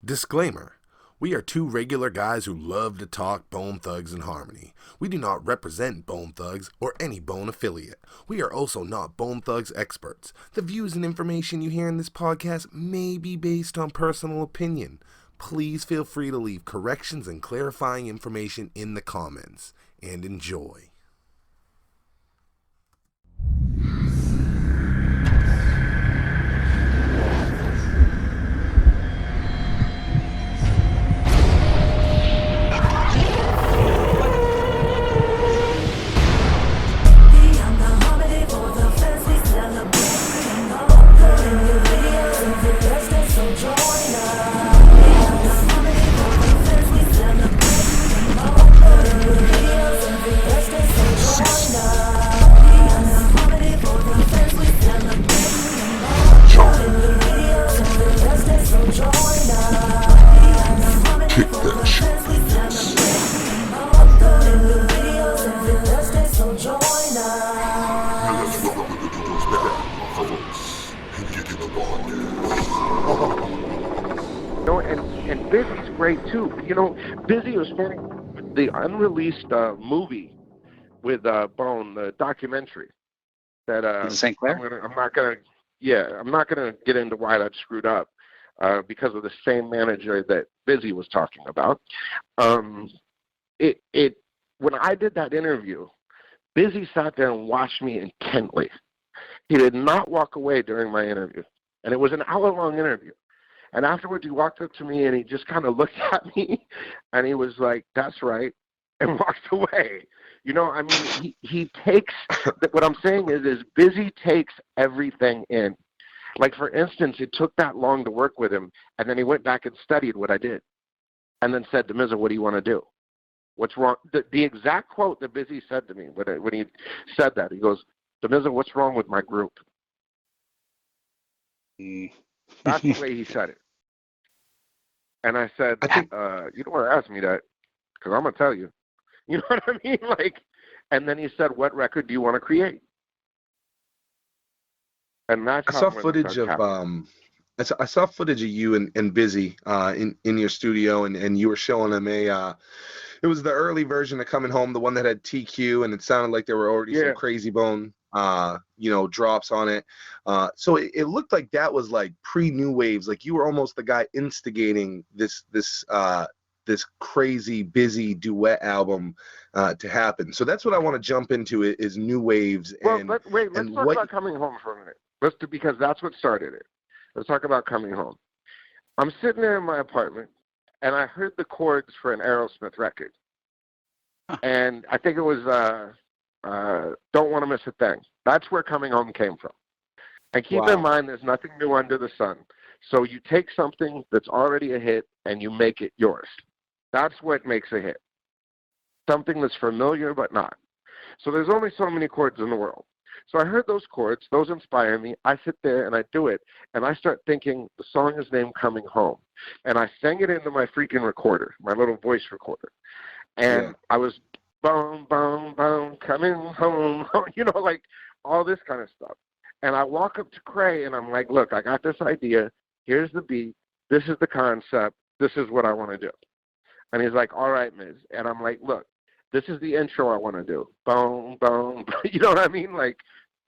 Disclaimer. We are two regular guys who love to talk Bone Thugs and Harmony. We do not represent Bone Thugs or any Bone affiliate. We are also not Bone Thugs experts. The views and information you hear in this podcast may be based on personal opinion. Please feel free to leave corrections and clarifying information in the comments. And enjoy. And Busy's great too. You know, Busy was funny. The unreleased movie with Bone, the documentary that St. Clair. I'm not gonna get into why that screwed up because of the same manager that Busy was talking about. When I did that interview, Busy sat there and watched me intently. He did not walk away during my interview, and it was an hour-long interview. And afterwards, he walked up to me and he just kind of looked at me, and he was like, "That's right," and walked away. You know, I mean, he takes. What I'm saying is Busy takes everything in. Like, for instance, it took that long to work with him, and then he went back and studied what I did, and then said, "Damizza, what do you want to do? What's wrong?" The exact quote that Busy said to me when he said that, he goes, "Damizza, what's wrong with my group?" That's the way he said it. And I said, "You don't want to ask me that, because I'm gonna tell you." You know what I mean? Like, and then he said, "What record do you want to create?" And that's I saw footage of I saw footage of you and Busy in your studio, and you were showing him it was the early version of Coming Home, the one that had TQ, and it sounded like there were already some Crazy Bone drops on it. So it looked like that was like pre-New Waves, like you were almost the guy instigating this crazy Busy duet album to happen. So that's what I want to jump into is New Waves. Well, let's talk about Coming Home for a minute. Because that's what started it. Let's talk about Coming Home. I'm sitting there in my apartment, and I heard the chords for an Aerosmith record. And I think it was Don't Want to Miss a Thing. That's where Coming Home came from. And keep in mind, there's nothing new under the sun. So you take something that's already a hit and you make it yours. That's what makes a hit. Something that's familiar but not. So there's only so many chords in the world. So I heard those chords. Those inspire me. I sit there and I do it. And I start thinking the song is named Coming Home. And I sang it into my freaking recorder, my little voice recorder. And I was boom, boom, boom, coming home, you know, like all this kind of stuff. And I walk up to Cray and I'm like, "Look, I got this idea. Here's the beat. This is the concept. This is what I want to do." And he's like, "All right, Miz." And I'm like, "Look, this is the intro I want to do. Boom, boom." You know what I mean? Like,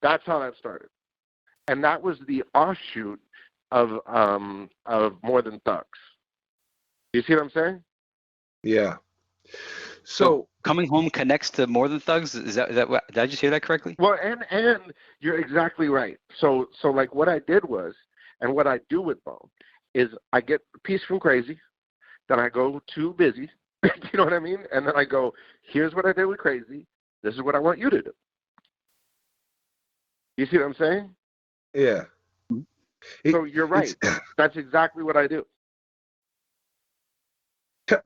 that's how that started. And that was the offshoot of More Than Thugs. You see what I'm saying? Yeah. So Coming Home connects to More Than Thugs. Is that what, did I just hear that correctly? Well, and you're exactly right. So like what I did was, and what I do with Bone is I get a piece from Crazy, then I go to Busy, you know what I mean? And then I go, "Here's what I did with Crazy. This is what I want you to do." You see what I'm saying? Yeah. So you're right. That's exactly what I do.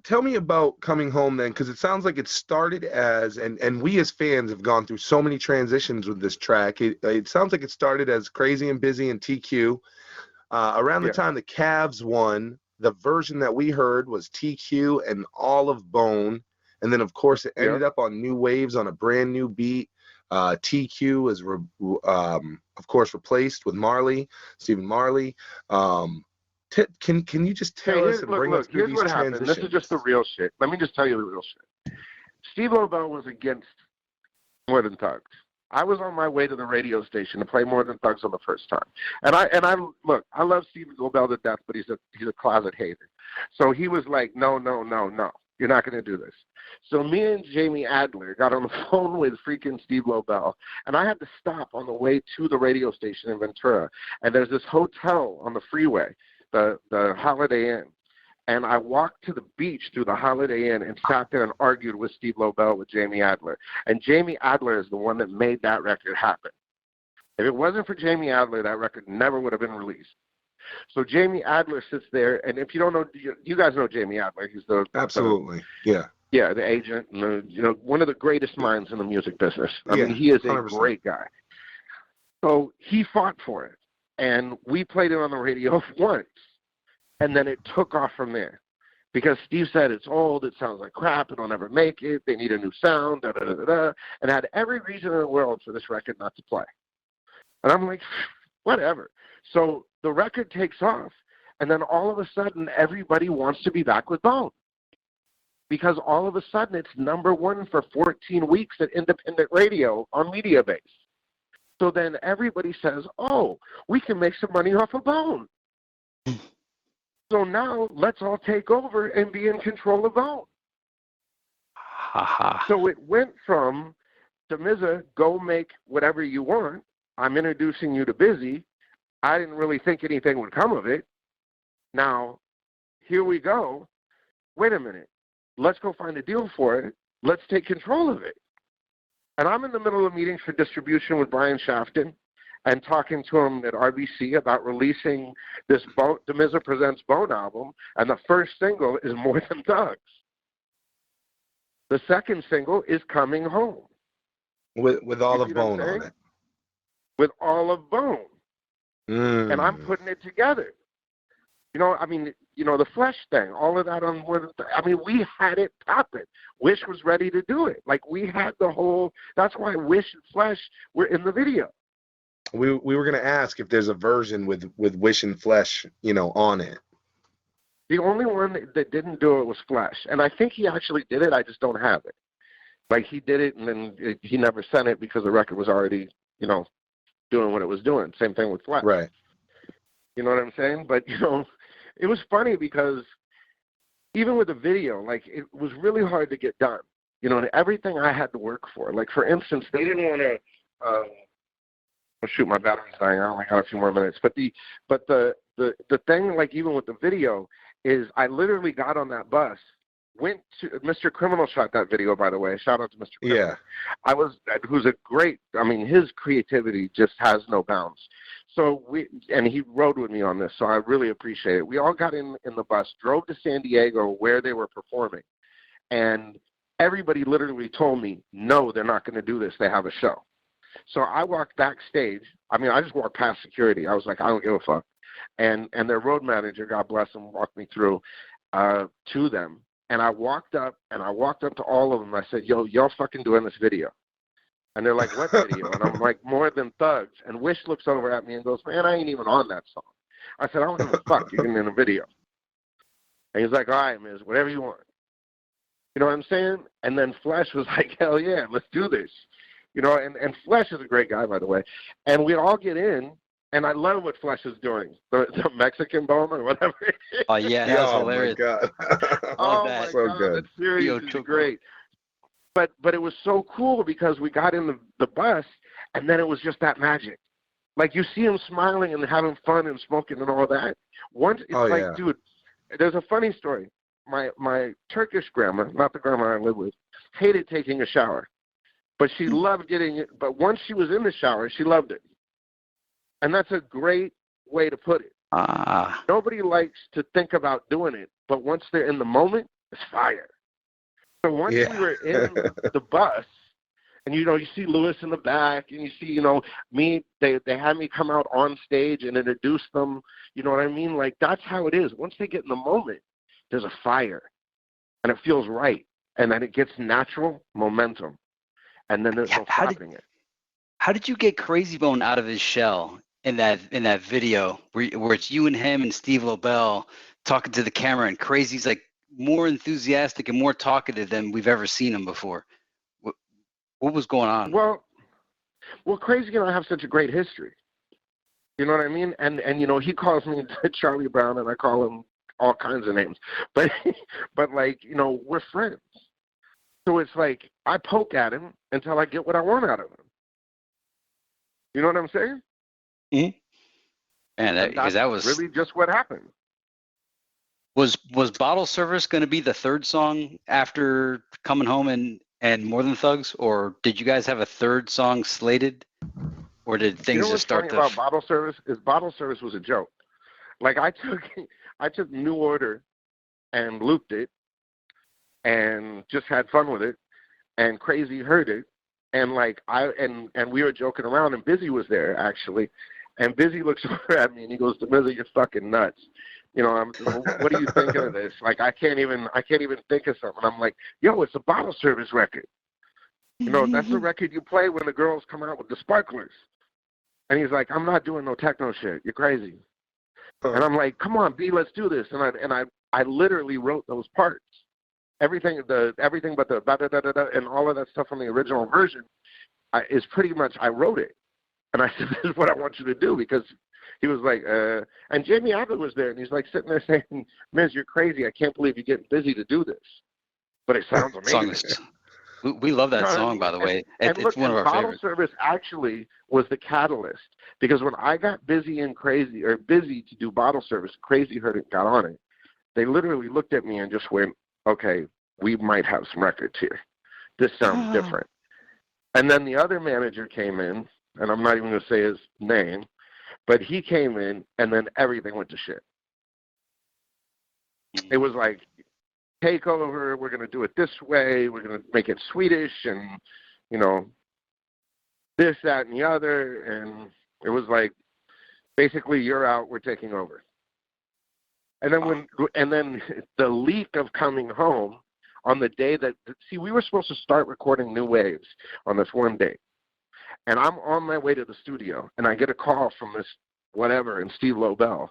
Tell me about Coming Home then, because it sounds like it started as, and we as fans have gone through so many transitions with this track. It sounds like it started as Crazy and Busy and TQ. Around the time the Cavs won, the version that we heard was TQ and all of Bone. And then, of course, it ended up on New Waves on a brand new beat. TQ was, of course, replaced with Marley, Stephen Marley. Can you just tell us and bring us through here's these what happened. transitions? This is just the real shit. Let me just tell you the real shit. Steve Lobel was against More Than Thugs. I was on my way to the radio station to play More Than Thugs on the first time. And I look, I love Steve Lobel to death, but he's a closet hater. So he was like, no, you're not going to do this. So me and Jamie Adler got on the phone with freaking Steve Lobel, and I had to stop on the way to the radio station in Ventura. And there's this hotel on the freeway, the Holiday Inn. And I walked to the beach through the Holiday Inn and sat there and argued with Steve Lobel with Jamie Adler. And Jamie Adler is the one that made that record happen. If it wasn't for Jamie Adler, that record never would have been released. So Jamie Adler sits there, and if you don't know, you guys know Jamie Adler. He's the the agent, and one of the greatest minds in the music business. I mean, he is 100%. A great guy. So he fought for it, and we played it on the radio once. And then it took off from there because Steve said it's old, it sounds like crap, it'll never make it, they need a new sound, and had every reason in the world for this record not to play. And I'm like, whatever. So the record takes off, and then all of a sudden everybody wants to be back with Bone because all of a sudden it's number one for 14 weeks at independent radio on Mediabase. So then everybody says, oh, we can make some money off of Bone. So now let's all take over and be in control of Bone. So it went from Damizza, go make whatever you want. I'm introducing you to Busy. I didn't really think anything would come of it. Now, here we go. Wait a minute. Let's go find a deal for it. Let's take control of it. And I'm in the middle of meetings for distribution with Brian Shafton and talking to him at RBC about releasing this Damizza Presents Bone album, and the first single is More Than Thugs. The second single is Coming Home. With all of Bone on it. With all of Bone. And I'm putting it together. The Flesh thing, all of that on More Than Thugs. I mean, we had it popping. Wish was ready to do it. Like, we had the whole, that's why Wish and Flesh were in the video. We were going to ask if there's a version with Wish and Flesh, on it. The only one that didn't do it was Flesh. And I think he actually did it. I just don't have it. Like, he did it, and then he never sent it because the record was already, doing what it was doing. Same thing with Flesh. Right. You know what I'm saying? But, it was funny because even with the video, like, it was really hard to get done. Everything I had to work for. Like, for instance, they didn't want to shoot, my battery's dying. I only got a few more minutes. But the thing, like, even with the video, is I literally got on that bus, went to Mr. Criminal shot that video, by the way. Shout out to Mr. Criminal. Yeah. Who's a great, his creativity just has no bounds. So he rode with me on this, so I really appreciate it. We all got in the bus, drove to San Diego where they were performing, and everybody literally told me, no, they're not going to do this. They have a show. So I walked backstage. I just walked past security. I was like, I don't give a fuck. And their road manager, God bless him, walked me through to them. And I walked up to all of them. I said, yo, y'all fucking doing this video. And they're like, what video? And I'm like, More Than Thugs. And Wish looks over at me and goes, man, I ain't even on that song. I said, I don't give a fuck. You're getting in a video. And he's like, all right, Miz, whatever you want. You know what I'm saying? And then Flesh was like, hell yeah, let's do this. And Flesh is a great guy, by the way. And we all get in, and I love what Flesh is doing. The Mexican Bone or whatever it is. Oh, yeah, that was hilarious. My God. Oh, my God, that series is great. But it was so cool because we got in the bus, and then it was just that magic. Like, you see him smiling and having fun and smoking and all that. Once it's dude, there's a funny story. My Turkish grandma, not the grandma I live with, hated taking a shower. But she loved getting it. But once she was in the shower, she loved it. And that's a great way to put it. Nobody likes to think about doing it, but once they're in the moment, it's fire. So once we were in the bus, and you see Lewis in the back, and you see me. They had me come out on stage and introduce them. You know what I mean? Like, that's how it is. Once they get in the moment, there's a fire, and it feels right, and then it gets natural momentum. And then there's no stopping it. How did you get Crazy Bone out of his shell in that video where it's you and him and Steve Lobel talking to the camera, and Crazy's like more enthusiastic and more talkative than we've ever seen him before. What was going on? Well, Crazy and I have such a great history. You know what I mean? And you know, he calls me Charlie Brown, and I call him all kinds of names. But like, you know, we're friends. So it's like I poke at him until I get what I want out of him. You know what I'm saying? Mm-hmm. And because that was really just what happened. Was Bottle Service going to be the third song after Coming Home and More Than Thugs, or did you guys have a third song slated, or did things just start? You know what's funny about Bottle Service is Bottle Service was a joke. Like I took New Order and looped it and just had fun with it, and Crazy heard it, and like and we were joking around, and Busy was there actually, and Busy looks over at me and he goes, "Damizza, you're fucking nuts. You know, what are you thinking of this? Like, I can't even think of something." I'm like, "Yo, it's a Bottle Service record. You know, that's the record you play when the girls come out with the sparklers." And he's like, "I'm not doing no techno shit. You're crazy." And I'm like, "Come on, B, let's do this." And I literally wrote those parts, everything but the da da da da da and all of that stuff from the original version is pretty much I wrote it. And I said, "This is what I want you to do," because he was like, and Jamie Abbott was there, and he's like sitting there saying, "Miz, you're crazy. I can't believe you're getting busy to do this." But it sounds amazing. We love that song, by the way. And look, it's one of our Bottle favorites. Service actually was the catalyst, because when I got busy to do Bottle Service, Crazy heard it, got on it. They literally looked at me and just went, "Okay, we might have some records here. This sounds different." And then the other manager came in, and I'm not even going to say his name, but he came in, and then everything went to shit. It was like, take over, we're going to do it this way, we're going to make it Swedish, and, you know, this, that, and the other. And it was like, basically, you're out, we're taking over. And then the leak of Coming Home on the day that, see, we were supposed to start recording New Waves on this one day. And I'm on my way to the studio, and I get a call from this whatever and Steve Lobel,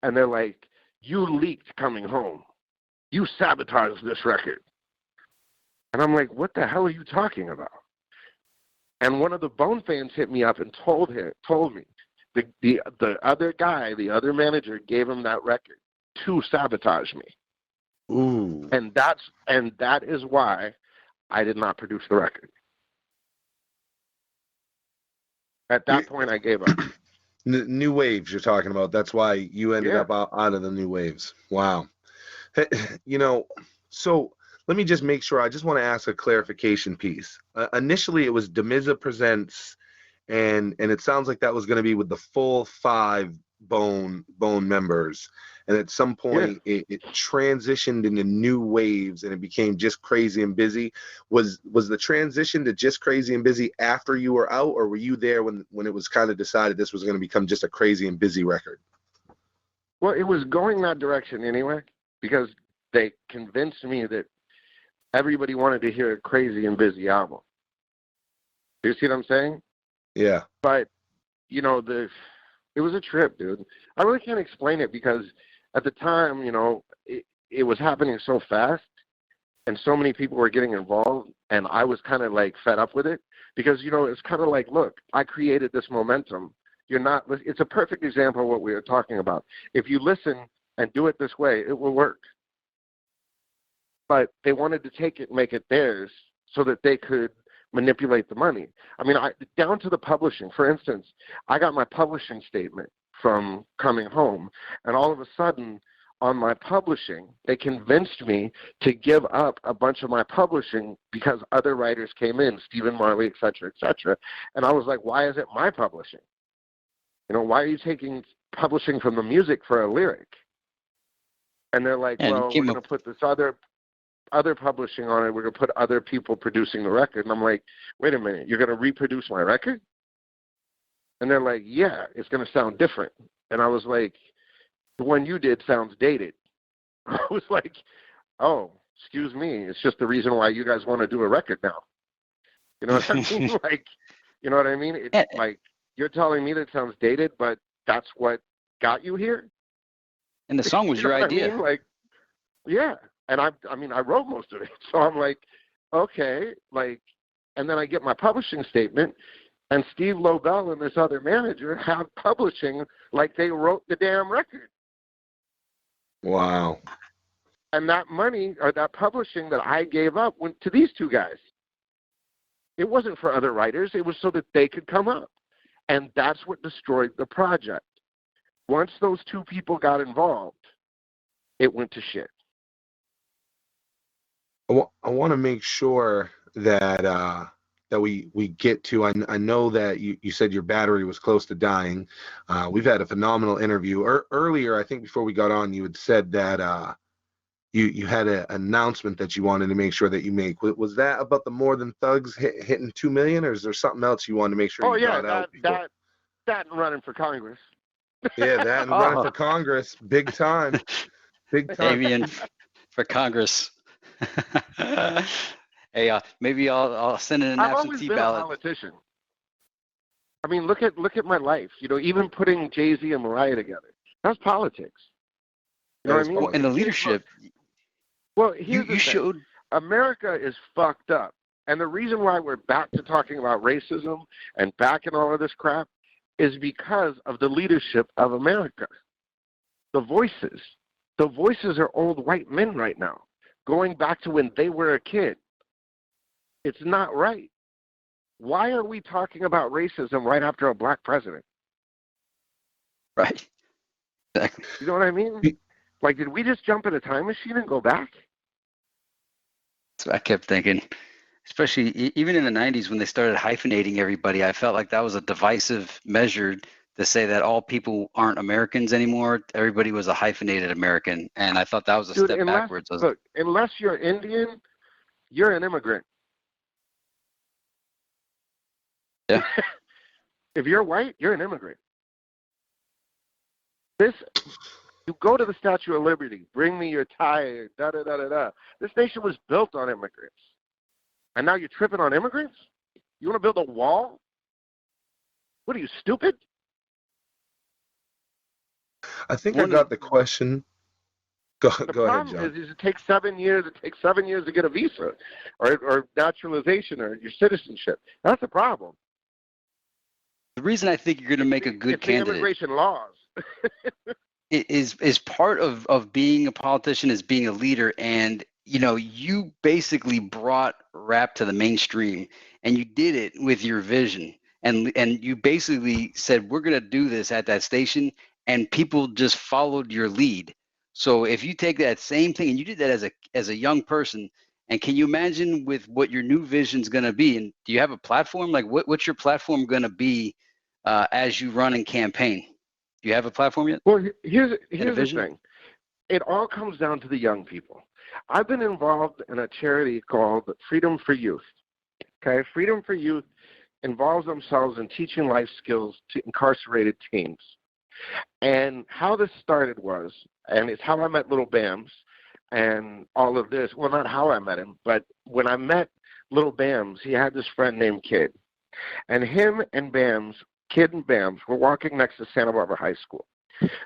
and they're like, "You leaked Coming Home. You sabotaged this record." And I'm like, "What the hell are you talking about?" And one of the Bone fans hit me up and told me the other guy, the other manager, gave him that record to sabotage me. Ooh. And that is why I did not produce the record. At that point, I gave up. New Waves you're talking about. That's why you ended up out of the New Waves. Wow. You know, so let me just make sure. I just want to ask a clarification piece. Initially, it was Damizza Presents, and it sounds like that was going to be with the full 5 Bone members. And at some point, it transitioned into New Waves, and it became Just Crazy and Busy. Was the transition to Just Crazy and Busy after you were out, or were you there when it was kind of decided this was going to become just a Crazy and Busy record? Well, it was going that direction anyway, because they convinced me that everybody wanted to hear a Crazy and Busy album. Do you see what I'm saying? Yeah. But, you know, it was a trip, dude. I really can't explain it, because at the time, you know, it was happening so fast, and so many people were getting involved, and I was kind of like fed up with it, because, you know, it's kind of like, look, I created this momentum. It's a perfect example of what we were talking about. If you listen and do it this way, it will work. But they wanted to take it and make it theirs so that they could manipulate the money. I mean, down to the publishing. For instance, I got my publishing statement from Coming Home, and all of a sudden, on my publishing, they convinced me to give up a bunch of my publishing because other writers came in, Stephen Marley, et cetera, and I was like, "Why is it my publishing? You know, why are you taking publishing from the music for a lyric?" And they're like, "Well, we're going to put this other publishing on it. We're going to put other people producing the record." And I'm like, "Wait a minute, you're going to reproduce my record?" And they're like, "Yeah, it's going to sound different." And I was like, "The one you did sounds dated." I was like, "Oh, excuse me. It's just the reason why you guys want to do a record now." You know what I mean? Like, you know what I mean? It's like, you're telling me that sounds dated, but that's what got you here? And the song was your idea. I mean? Like, yeah. And I wrote most of it. So I'm like, okay, like, and then I get my publishing statement, and Steve Lobel and this other manager have publishing like they wrote the damn record. Wow. And that money, or that publishing that I gave up, went to these two guys. It wasn't for other writers. It was so that they could come up. And that's what destroyed the project. Once those two people got involved, it went to shit. I want to make sure that that we get to. I know that you said your battery was close to dying. We've had a phenomenal interview. Earlier, I think before we got on, you had said that you had an announcement that you wanted to make sure that you make. Was that about the More Than Thugs hitting 2 million, or is there something else you wanted to make sure you got out? That and running for Congress. Yeah, that and running for Congress, big time. Big time. Damien for Congress. Hey, maybe I'll send in an I've always absentee been ballot. a politician. I mean, look at my life. You know, even putting Jay-Z and Mariah together, that's politics. You know what I mean? And the leadership. Well, here's the thing. Showed. America is fucked up. And the reason why we're back to talking about racism and back in all of this crap is because of the leadership of America. The voices are old white men right now, going back to when they were a kid. It's not right. Why are we talking about racism right after a black president? Right. Exactly. You know what I mean? Like, did we just jump in a time machine and go back? So I kept thinking, especially even in the 90s when they started hyphenating everybody, I felt like that was a divisive measure to say that all people aren't Americans anymore. Everybody was a hyphenated American, and I thought that was a step backwards. Look, unless you're Indian, you're an immigrant. Yeah. If you're white, you're an immigrant. You go to the Statue of Liberty, bring me your tie, da-da-da-da-da. This nation was built on immigrants. And now you're tripping on immigrants? You want to build a wall? What are you, stupid? I think I got the question. Go ahead, John. The problem is it takes 7 years. It takes 7 years to get a visa or naturalization or your citizenship. That's the problem. The reason I think you're going to make a good candidate. The immigration laws. is part of being a politician, is being a leader. And, you know, you basically brought rap to the mainstream, and you did it with your vision. And you basically said, we're going to do this at that station, and people just followed your lead. So if you take that same thing, and you did that as a young person, and can you imagine with what your new vision's going to be? And do you have a platform? Like, what's your platform going to be as you run and campaign? Do you have a platform yet? Well, here's the thing. It all comes down to the young people. I've been involved in a charity called Freedom for Youth. Okay, Freedom for Youth involves themselves in teaching life skills to incarcerated teens. And how this started was, and it's how I met Little Bams and all of this. Well, not how I met him, but when I met Little Bams, he had this friend named Kid. And him and Bams, Kid and Bams, were walking next to Santa Barbara High School.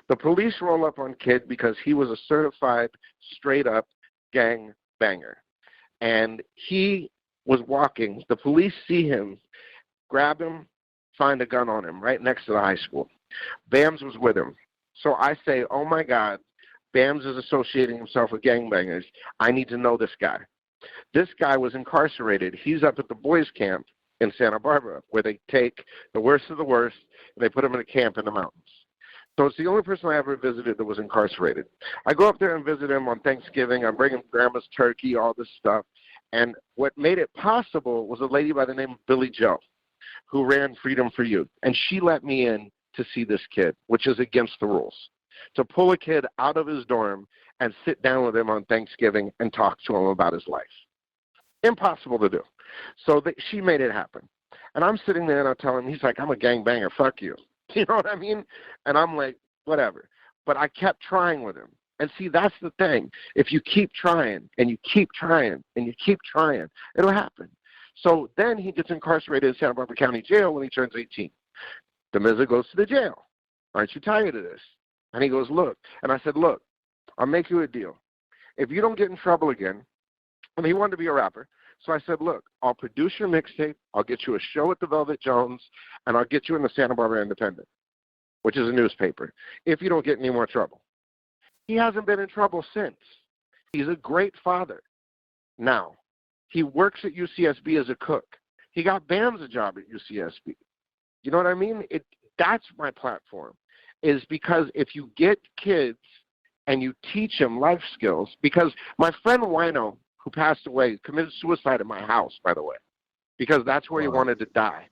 The police roll up on Kid because he was a certified, straight-up gang banger. And he was walking. The police see him, grab him, find a gun on him right next to the high school. Bams was with him. So I say, oh, my God, Bams is associating himself with gangbangers. I need to know this guy. This guy was incarcerated. He's up at the boys' camp in Santa Barbara, where they take the worst of the worst, and they put him in a camp in the mountains. So it's the only person I ever visited that was incarcerated. I go up there and visit him on Thanksgiving. I'm bringing grandma's turkey, all this stuff. And what made it possible was a lady by the name of Billy Joe, who ran Freedom for Youth. And she let me in to see this kid, which is against the rules. To pull a kid out of his dorm and sit down with him on Thanksgiving and talk to him about his life. Impossible to do. So she made it happen. And I'm sitting there and I tell him, he's like, I'm a gangbanger, fuck you. You know what I mean? And I'm like, whatever. But I kept trying with him. And see, that's the thing. If you keep trying and you keep trying and you keep trying, it'll happen. So then he gets incarcerated in Santa Barbara County Jail when he turns 18. Damizza goes to the jail. Aren't you tired of this? And he goes, look. And I said, look, I'll make you a deal. If you don't get in trouble again, and he wanted to be a rapper, so I said, look, I'll produce your mixtape, I'll get you a show at the Velvet Jones, and I'll get you in the Santa Barbara Independent, which is a newspaper, if you don't get any more trouble. He hasn't been in trouble since. He's a great father. Now, he works at UCSB as a cook. He got Bam's a job at UCSB. You know what I mean? That's my platform, is because if you get kids and you teach them life skills, because my friend Wino, who passed away, committed suicide at my house, by the way, because that's where he wanted to die.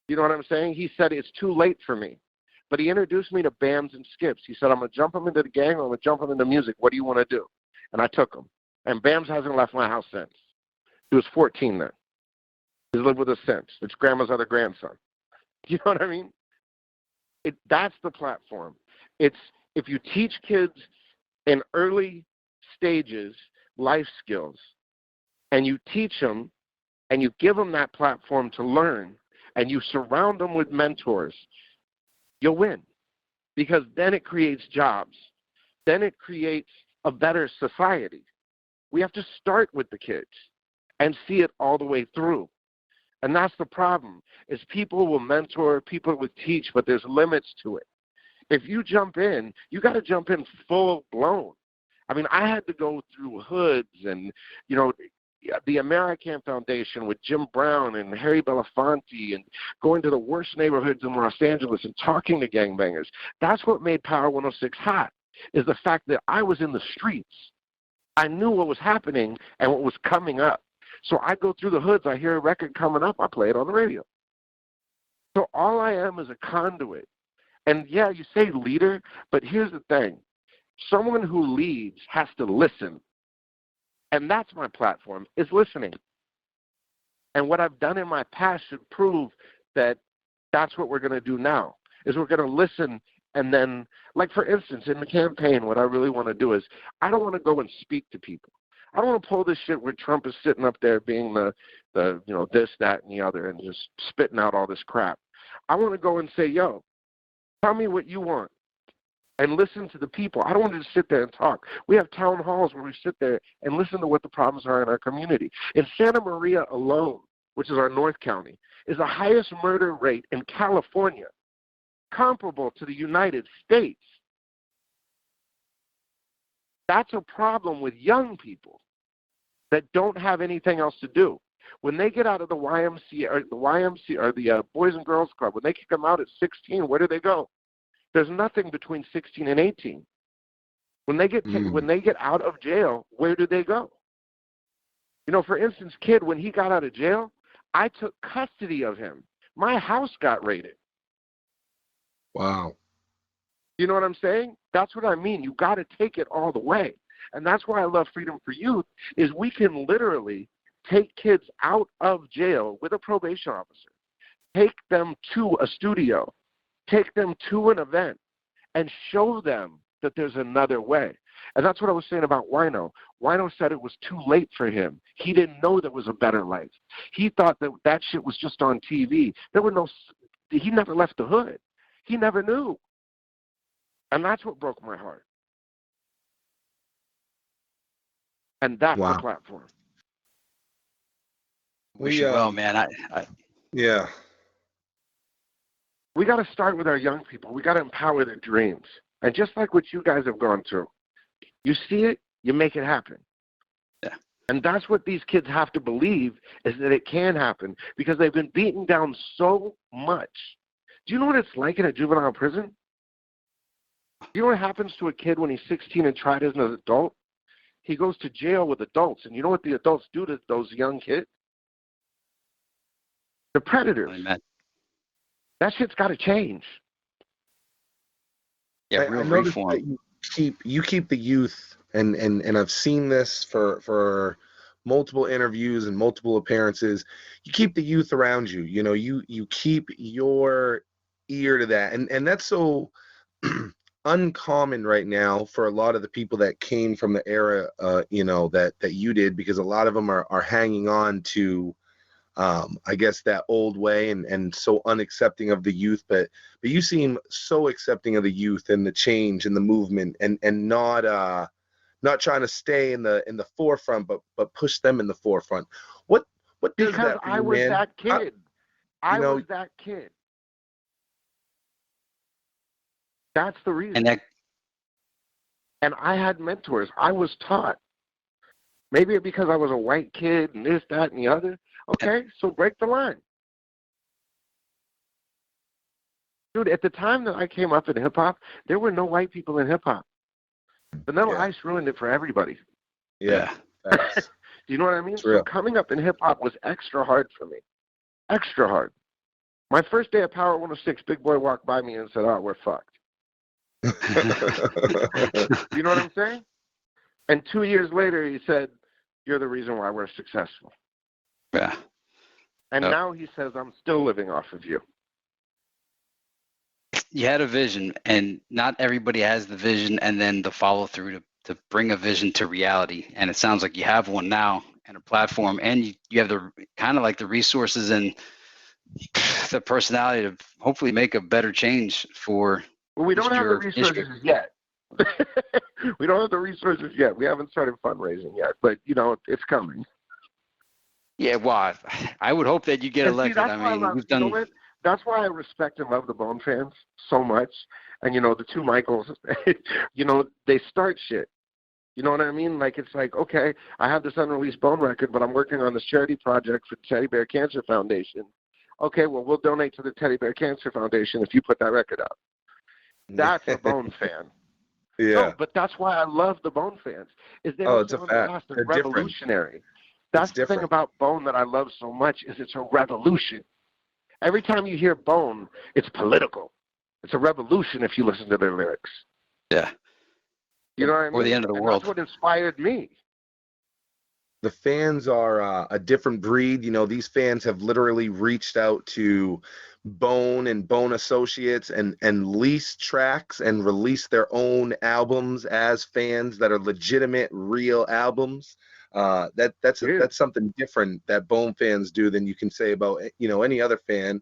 You know what I'm saying? He said, it's too late for me. But he introduced me to Bams and Skips. He said, I'm going to jump him into the gang, or I'm going to jump him into music. What do you want to do? And I took him. And Bams hasn't left my house since. He was 14 then. He's lived with us since. It's grandma's other grandson. You know what I mean? That's the platform. It's if you teach kids in early stages life skills, and you teach them, and you give them that platform to learn, and you surround them with mentors, you'll win. Because then it creates jobs. Then it creates a better society. We have to start with the kids and see it all the way through. And that's the problem, is people will mentor, people will teach, but there's limits to it. If you jump in, you got to jump in full blown. I mean, I had to go through hoods and, you know, the American Foundation with Jim Brown and Harry Belafonte, and going to the worst neighborhoods in Los Angeles and talking to gangbangers. That's what made Power 106 hot, is the fact that I was in the streets. I knew what was happening and what was coming up. So I go through the hoods, I hear a record coming up, I play it on the radio. So all I am is a conduit. And yeah, you say leader, but here's the thing. Someone who leads has to listen. And that's my platform, is listening. And what I've done in my past should prove that that's what we're going to do now, is we're going to listen. And then, like, for instance, in the campaign, what I really want to do is I don't want to go and speak to people. I don't want to pull this shit where Trump is sitting up there being the you know, this, that, and the other, and just spitting out all this crap. I want to go and say, yo, tell me what you want, and listen to the people. I don't want to just sit there and talk. We have town halls where we sit there and listen to what the problems are in our community. In Santa Maria alone, which is our North County, is the highest murder rate in California, comparable to the United States. That's a problem with young people that don't have anything else to do. When they get out of the YMCA or the Boys and Girls Club, when they kick them out at 16, where do they go? There's nothing between 16 and 18. When they get out of jail, where do they go? You know, for instance, Kid, when he got out of jail, I took custody of him. My house got raided. Wow. You know what I'm saying? That's what I mean. You got to take it all the way. And that's why I love Freedom for Youth, is we can literally take kids out of jail with a probation officer, take them to a studio, take them to an event, and show them that there's another way. And that's what I was saying about Wino. Wino said it was too late for him. He didn't know there was a better life. He thought that that shit was just on TV. He never left the hood. He never knew. And that's what broke my heart. And that's the platform. Wish you well, man. Yeah. We got to start with our young people. We got to empower their dreams. And just like what you guys have gone through, you see it, you make it happen. Yeah. And that's what these kids have to believe, is that it can happen, because they've been beaten down so much. Do you know what it's like in a juvenile prison? You know what happens to a kid when he's 16 and tried as an adult? He goes to jail with adults. And you know what the adults do to those young kids? They're predators. That shit's got to change. Yeah, real reform. You keep the youth, and I've seen this for multiple interviews and multiple appearances. You keep the youth around you. You know, you keep your ear to that, and that's so uncommon right now for a lot of the people that came from the era, you know, that you did, because a lot of them are hanging on to I guess that old way and so unaccepting of the youth, but you seem so accepting of the youth and the change and the movement and not trying to stay in the forefront, but push them in the forefront. What does Because that for I you, was man? that kid. I know- was that kid. That's the reason. And I had mentors. I was taught. Maybe because I was a white kid and this, that, and the other. Okay, so break the line. Dude, at the time that I came up in hip-hop, there were no white people in hip-hop. Vanilla Ice ruined it for everybody. Yeah. Do you know what I mean? So coming up in hip-hop was extra hard for me. Extra hard. My first day at Power 106, Big Boy walked by me and said, "Oh, we're fucked." You know what I'm saying? And 2 years later, he said, "You're the reason why we're successful." Yeah. And now he says, "I'm still living off of you." You had a vision, and not everybody has the vision and then the follow through to bring a vision to reality. And it sounds like you have one now and a platform, and you have the kind of like the resources and the personality to hopefully make a better change for. Well, we don't have the resources yet. We don't have the resources yet. We haven't started fundraising yet, but it's coming. Yeah, well, I would hope that you get elected. I mean, we've done. That's why I respect and love the Bone fans so much. And the two Michaels, they start shit. You know what I mean? Like, it's like, okay, I have this unreleased Bone record, but I'm working on this charity project for Teddy Bear Cancer Foundation. Okay, well, we'll donate to the Teddy Bear Cancer Foundation if you put that record out. That's a Bone fan. Yeah. No, but that's why I love the Bone fans. Is they don't sound fast and revolutionary. That's the thing about Bone that I love so much is it's a revolution. Every time you hear Bone, it's political. It's a revolution if you listen to their lyrics. Yeah. You know what I mean? Or the end of the world. That's what inspired me. The fans are a different breed. These fans have literally reached out to Bone and Bone Associates and leased tracks and released their own albums as fans that are legitimate, real albums. That's something different that Bone fans do than you can say about any other fan.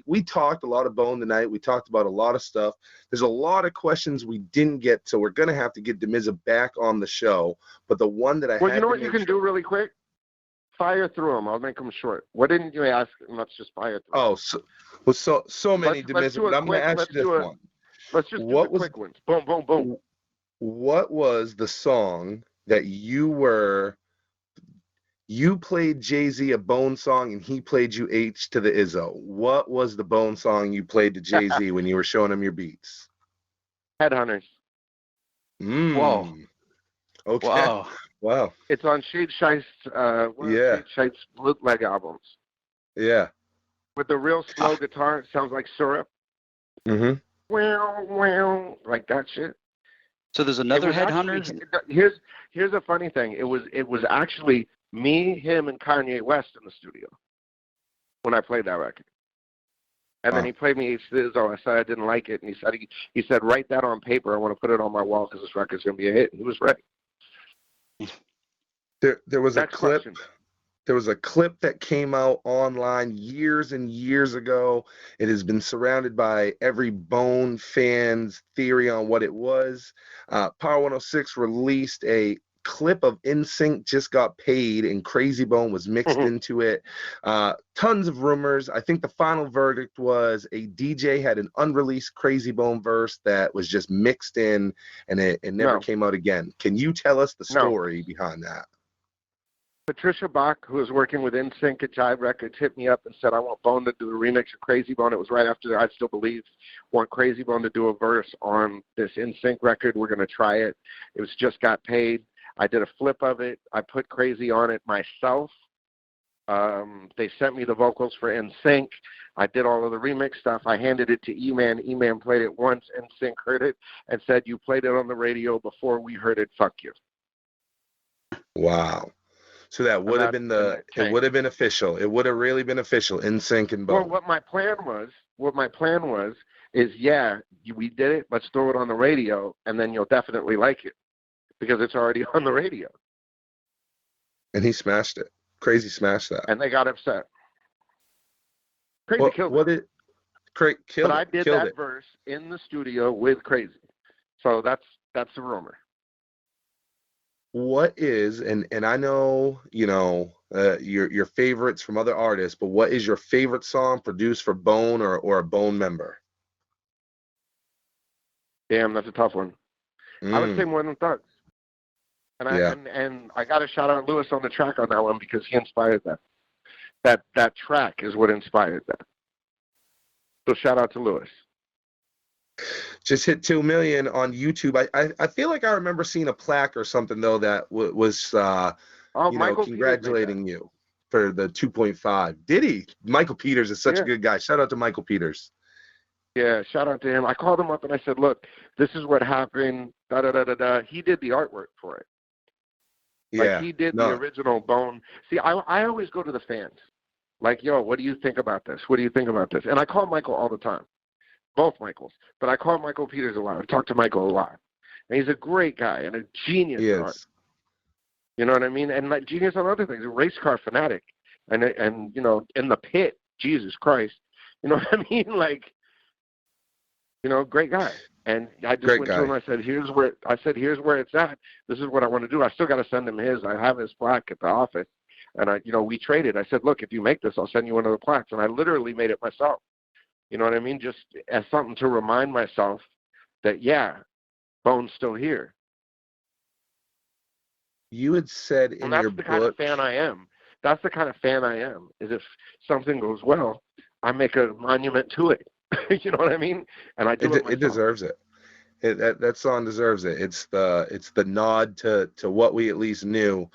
We talked a lot of Bone tonight. We talked about a lot of stuff. There's a lot of questions we didn't get, so we're gonna have to get Damizza back on the show. But the one that you know what you can do really quick? Fire through them. I'll make them short. What didn't you ask? Let's just fire through. Oh, so many, Damizza. But I'm gonna ask you this one. Let's just do the quick ones. Boom, boom, boom. What was the song that you played Jay-Z a Bone song and he played you H to the Izzo? What was the Bone song you played to Jay-Z when you were showing him your beats? Headhunters. Whoa. Okay. Wow. It's on Shade Shice's Shade Shice's bootleg albums. Yeah. With the real slow guitar, it sounds like syrup. Mm-hmm. Wow, like that shit. So there's another Headhunters. Here's a funny thing. It was actually me, him, and Kanye West in the studio when I played that record. And then he played me H to the Izzo. I said I didn't like it, and he said write that on paper. I want to put it on my wall because this record's gonna be a hit. And he was right. There was a clip. There was a clip that came out online years and years ago. It has been surrounded by every Bone fan's theory on what it was. Power 106 released a clip of NSYNC Just Got Paid and Crazy Bone was mixed into it. Tons of rumors. I think the final verdict was a DJ had an unreleased Crazy Bone verse that was just mixed in and it never came out again. Can you tell us the story behind that? Patricia Bach, who was working with NSYNC at Jive Records, hit me up and said, I want Bone to do a remix of Crazy Bone. It was right after I Still Believe. Want Crazy Bone to do a verse on this NSYNC record. We're going to try it. It was Just Got Paid. I did a flip of it. I put Crazy on it myself. They sent me the vocals for NSYNC. I did all of the remix stuff. I handed it to E-Man. E-Man played it once. NSYNC heard it and said, you played it on the radio before we heard it. Fuck you. Wow. So that would have been it would have been official. It would have really been official. NSYNC and Bone. Well, what my plan was is, we did it. Let's throw it on the radio, and then you'll definitely like it because it's already on the radio. And he smashed it. Crazy smashed that. And they got upset. Crazy killed it. Killed but I it. did Killed that it. verse in the studio with Crazy. So that's the rumor. What is, and I know, your favorites from other artists, but what is your favorite song produced for Bone or a Bone member? Damn, that's a tough one. I would say More Than Thugs. And I got to shout out Lewis on the track on that one because he inspired that. That track is what inspired that. So shout out to Lewis. Just hit 2 million on YouTube. I feel like I remember seeing a plaque or something though that was Michael congratulating you for the 2.5. Did he? Michael Peters is such a good guy. Shout out to Michael Peters. Yeah, shout out to him. I called him up and I said, "Look, this is what happened." Da da da da da. He did the artwork for it. Like he did the original Bone. See, I always go to the fans. Like, yo, what do you think about this? What do you think about this? And I call Michael all the time. Both Michaels. But I call Michael Peters a lot. I've talked to Michael a lot. And he's a great guy and a genius at art. You know what I mean? And like genius on other things. A race car fanatic. And in the pit, Jesus Christ. You know what I mean? Like, great guy. And I just went to him. I said, here's where it's at. This is what I want to do. I still got to send him his. I have his plaque at the office. And we traded. I said, look, if you make this, I'll send you one of the plaques. And I literally made it myself. You know what I mean? Just as something to remind myself that, Bone's still here. You had said in your book. That's the kind of fan I am. That's the kind of fan I am, is if something goes well, I make a monument to it. You know what I mean? And I do it myself. It deserves it. That song deserves it. It's the nod to what we at least knew.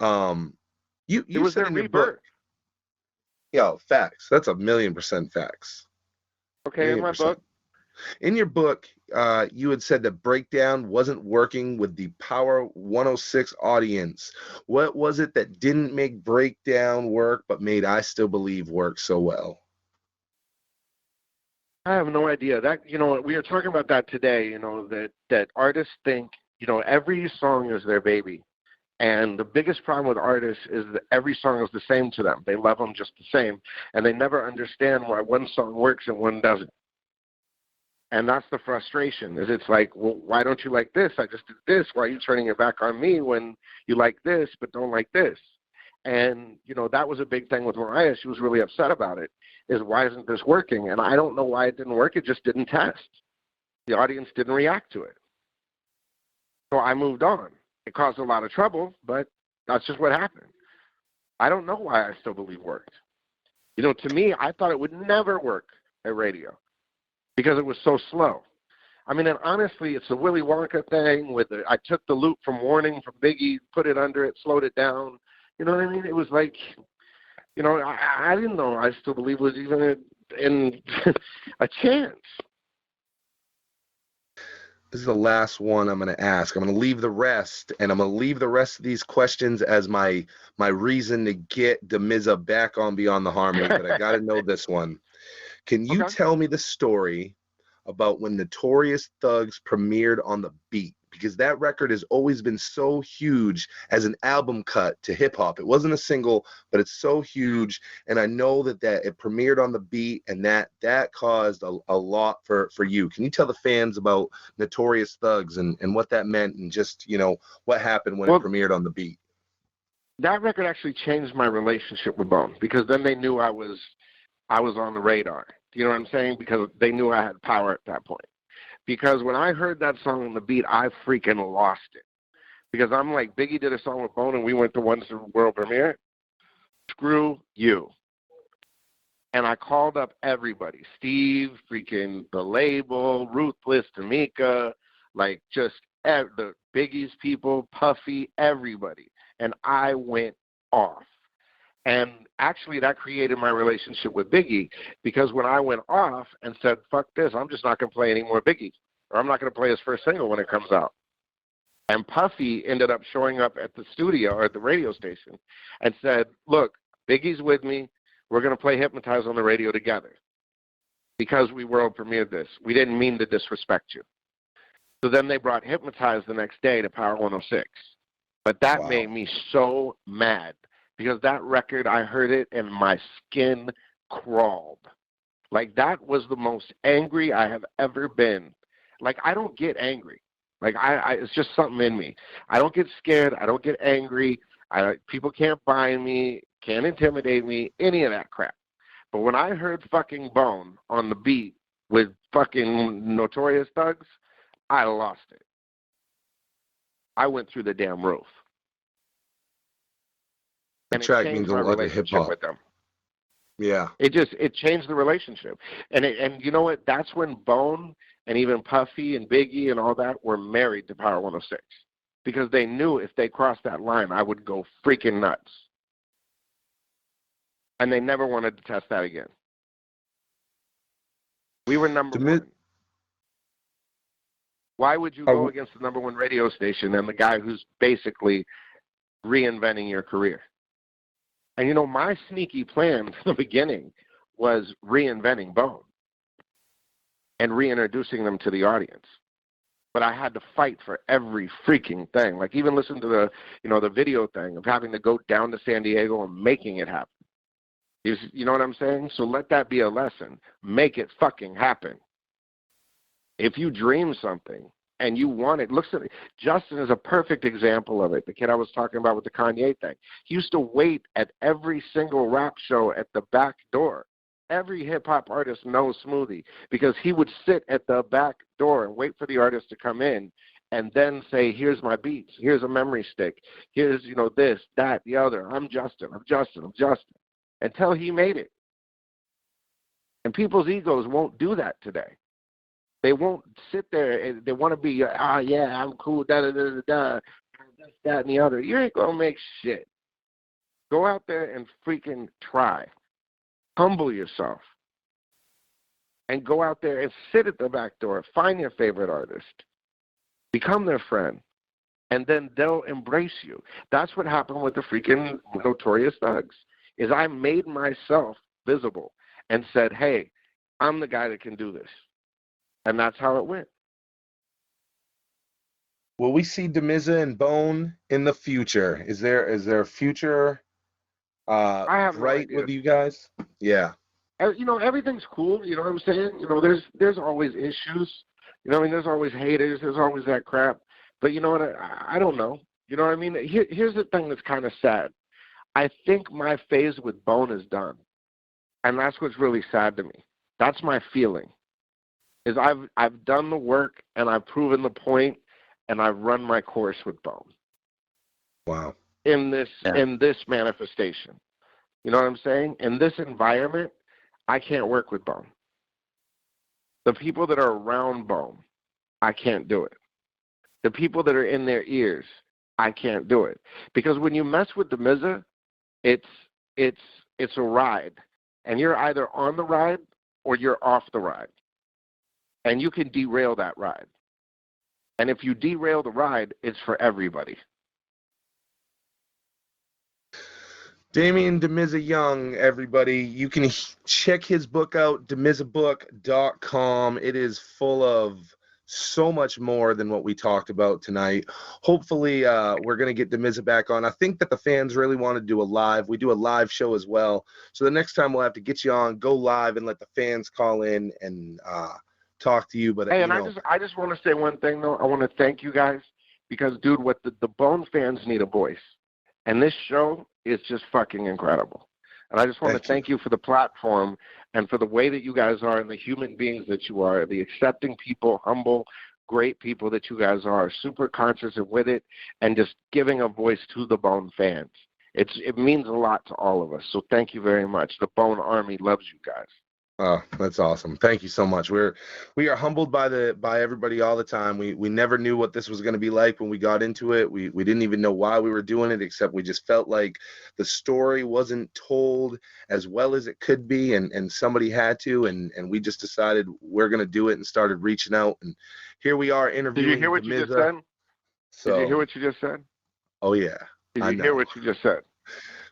You was said their in your rebirth. book. Yo, facts. That's 1,000,000% facts. Okay, in my book. In your book, you had said that Breakdown wasn't working with the Power 106 audience. What was it that didn't make Breakdown work, but made I Still Believe work so well? I have no idea. That we were talking about that today. That artists think every song is their baby, and the biggest problem with artists is that every song is the same to them. They love them just the same, and they never understand why one song works and one doesn't. And that's the frustration. Is it's like, well, why don't you like this? I just did this. Why are you turning your back on me when you like this but don't like this? And that was a big thing with Mariah. She was really upset about it. Is why isn't this working? And I don't know why it didn't work. It just didn't test. The audience didn't react to it. So I moved on. It caused a lot of trouble, but that's just what happened. I don't know why I Still Believe worked. To me, I thought it would never work at radio because it was so slow. I mean, and honestly, it's a Willy Wonka thing I took the loop from Warning from Biggie, put it under it, slowed it down. You know what I mean? It was like, I didn't know I Still Believe was even in a chance. This is the last one I'm going to ask. I'm going to leave the rest, and I'm going to leave the rest of these questions as my reason to get Damizza back on Beyond the Harmony, but I got to know this one. Can you tell me the story about when Notorious Thugs premiered on The Beat? Because that record has always been so huge as an album cut to hip hop. It wasn't a single, but it's so huge. And I know that it premiered on The Beat, and that caused a lot for you. Can you tell the fans about Notorious Thugs and what that meant and just, what happened when it premiered on The Beat? That record actually changed my relationship with Bone because then they knew I was on the radar. You know what I'm saying? Because they knew I had power at that point. Because when I heard that song on The Beat, I freaking lost it. Because I'm like, Biggie did a song with Bone and we went to one world premiere. Screw you. And I called up everybody. Steve, freaking the label, Ruthless, Tamika, like just the Biggie's people, Puffy, everybody. And I went off. And actually that created my relationship with Biggie because when I went off and said, fuck this, I'm just not going to play any more Biggie, or I'm not going to play his first single when it comes out. And Puffy ended up showing up at the studio or at the radio station and said, look, Biggie's with me. We're going to play Hypnotize on the radio together because we world premiered this. We didn't mean to disrespect you. So then they brought Hypnotize the next day to Power 106. But that made me so mad because that record, I heard it and my skin crawled. Like, that was the most angry I have ever been. Like, I don't get angry. Like, it's just something in me. I don't get scared. I don't get angry. People can't bind me, can't intimidate me, any of that crap. But when I heard fucking Bone on the beat with fucking Notorious Thugs, I lost it. I went through the damn roof. The track means a lot to hip hop with them. Yeah. It changed the relationship. And you know what? That's when Bone and even Puffy and Biggie and all that were married to Power 106. Because they knew if they crossed that line, I would go freaking nuts. And they never wanted to test that again. We were number one. Why would you go against the number one radio station and the guy who's basically reinventing your career? And, you know, my sneaky plan from the beginning was reinventing Bone and reintroducing them to the audience. But I had to fight for every freaking thing. Like, even listen to the video thing of having to go down to San Diego and making it happen. You know what I'm saying? So let that be a lesson. Make it fucking happen. If you dream something and you want it, Justin is a perfect example of it. The kid I was talking about with the Kanye thing. He used to wait at every single rap show at the back door. Every hip-hop artist knows Smoothie because he would sit at the back door and wait for the artist to come in and then say, here's my beats, here's a memory stick, here's, this, that, the other. I'm Justin, until he made it. And people's egos won't do that today. They won't sit there and they want to be, yeah, I'm cool, this, that, and the other. You ain't going to make shit. Go out there and freaking try. Humble yourself. And go out there and sit at the back door. Find your favorite artist. Become their friend. And then they'll embrace you. That's what happened with the freaking Notorious Thugs, is I made myself visible and said, hey, I'm the guy that can do this. And that's how it went. Will we see Damizza and Bone in the future? Is there a future bright with you guys? Yeah. Everything's cool. You know what I'm saying? There's always issues. There's always haters. There's always that crap. But you know what? I don't know. You know what I mean? Here's the thing that's kind of sad. I think my phase with Bone is done. And that's what's really sad to me. That's my feeling. Is I've done the work and I've proven the point and I've run my course with Bone. Wow. In this manifestation. You know what I'm saying? In this environment, I can't work with Bone. The people that are around Bone, I can't do it. The people that are in their ears, I can't do it. Because when you mess with Damizza, it's a ride. And you're either on the ride or you're off the ride. And you can derail that ride. And if you derail the ride, it's for everybody. Damien Damizza Young, everybody. You can check his book out, damizzabook.com. It is full of so much more than what we talked about tonight. Hopefully, we're going to get Damizza back on. I think that the fans really want to do a live. We do a live show as well. So the next time we'll have to get you on, go live, and let the fans call in and talk to you. But hey, and I just want to say one thing though. I want to thank you guys because, dude, what the Bone fans need a voice, and this show is just fucking incredible. And I just want to thank you for the platform and for the way that you guys are and the human beings that you are, the accepting people, humble, great people that you guys are, super conscious and with it, and just giving a voice to the Bone fans. It means a lot to all of us. So thank you very much. The Bone Army loves you guys. Oh, that's awesome. Thank you so much. We are humbled by everybody all the time. We never knew what this was going to be like when we got into it. We didn't even know why we were doing it, except we just felt like the story wasn't told as well as it could be, and somebody had to, and we just decided we're going to do it and started reaching out, and here we are interviewing. Did you hear what you just said? Did you hear what you just said? Oh yeah. Did you hear what you just said?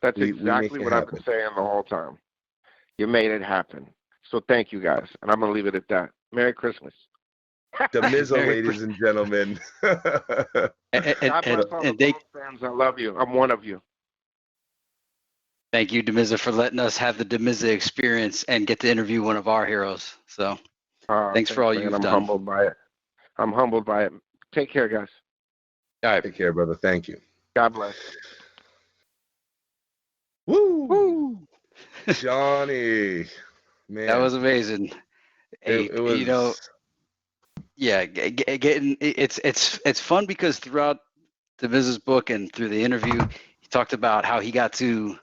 That's exactly what I've been saying the whole time. You made it happen. So thank you guys, and I'm going to leave it at that. Merry Christmas. Damizza, ladies and gentlemen. God bless all the fans. I love you. I'm one of you. Thank you, Damizza, for letting us have the Damizza experience and get to interview one of our heroes. So thanks for all man. you've I'm done. humbled by it. I'm humbled by it. Take care, guys. All right. Take care, brother. Thank you. God bless. Woo! Johnny, man. That was amazing. It was. You know, yeah, getting it's fun because throughout Damizza's book and through the interview, he talked about how he got to,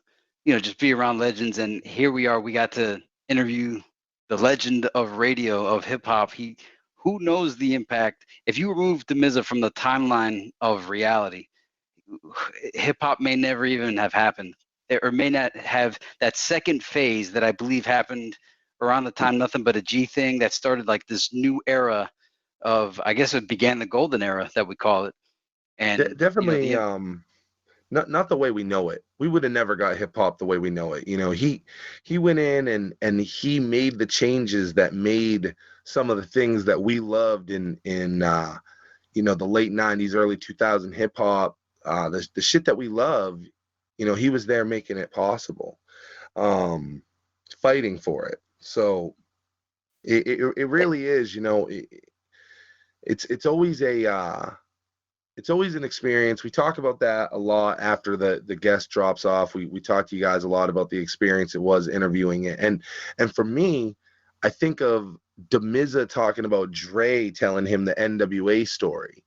just be around legends, and here we are. We got to interview the legend of radio, of hip hop. Who knows the impact? If you remove Damizza from the timeline of reality, hip hop may never even have happened, or may not have that second phase that I believe happened around the time Nothing But a G thing that started like this new era of, I guess it began the golden era that we call it. And definitely not the way we know it. We would have never got hip hop the way we know it. He went in and he made the changes that made some of the things that we loved in the late 90s, early 2000 hip hop, the shit that we love. He was there making it possible, fighting for it. So it really is, it's always it's always an experience. We talk about that a lot after the guest drops off. We talk to you guys a lot about the experience it was interviewing it. And for me, I think of Damizza talking about Dre telling him the NWA story.